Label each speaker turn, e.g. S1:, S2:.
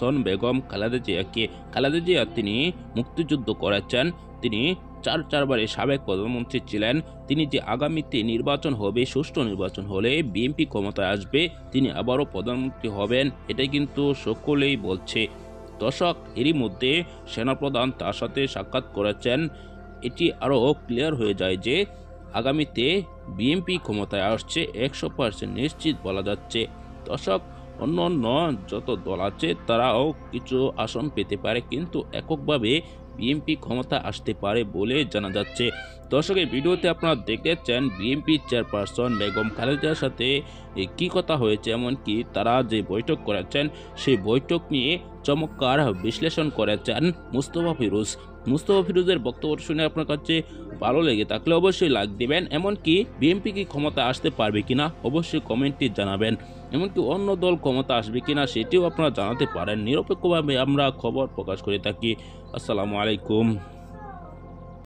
S1: Chairperson Begum Khaleda জিয়াকে। খালেদা জিয়া তিনি মুক্তিযুদ্ধ করেছেন, তিনি চারবারের সাবেক প্রধানমন্ত্রী ছিলেন। তিনি যে আগামীতে নির্বাচন হবে, সুষ্ঠু নির্বাচন হলে বিএনপি ক্ষমতায় আসবে, তিনি আবারও প্রধানমন্ত্রী হবেন, এটাই কিন্তু সকলেই বলছে। দর্শক, এরই মধ্যে সেনাপ্রধান তার সাথে সাক্ষাৎ করেছেন। এটি আরও ক্লিয়ার হয়ে যায় যে আগামীতে বিএনপি ক্ষমতায় আসছে 100% নিশ্চিত বলা যাচ্ছে। দর্শক, অন্য অন্য যত দল আছে তারাও কিছু আসন পেতে পারে, কিন্তু এককভাবে বিএনপি ক্ষমতা আসতে পারে বলে জানা যাচ্ছে। দর্শক, এই ভিডিওতে আপনারা দেখেছেন বিএনপি চেয়ারপারসন বেগম খালেদার সাথে কি কথা হয়েছে, এমনকি তারা যে বৈঠক করেছেন সেই বৈঠক নিয়ে চমৎকার বিশ্লেষণ করেছেন মুস্তফা ফিরোজের বক্তব্য শুনে আপনার কাছে ভালো লেগে থাকলে অবশ্যই লাইক দিবেন। এমনকি বিএনপি কি ক্ষমতা আসতে পারবে কিনা অবশ্যই কমেন্টে জানাবেন। এমনকি অন্য দল ক্ষমতা আসবে কিনা সেটিও আপনারা জানাতে পারেন। নিরপেক্ষভাবে আমরা খবর প্রকাশ করে থাকি। আসসালামু আলাইকুম।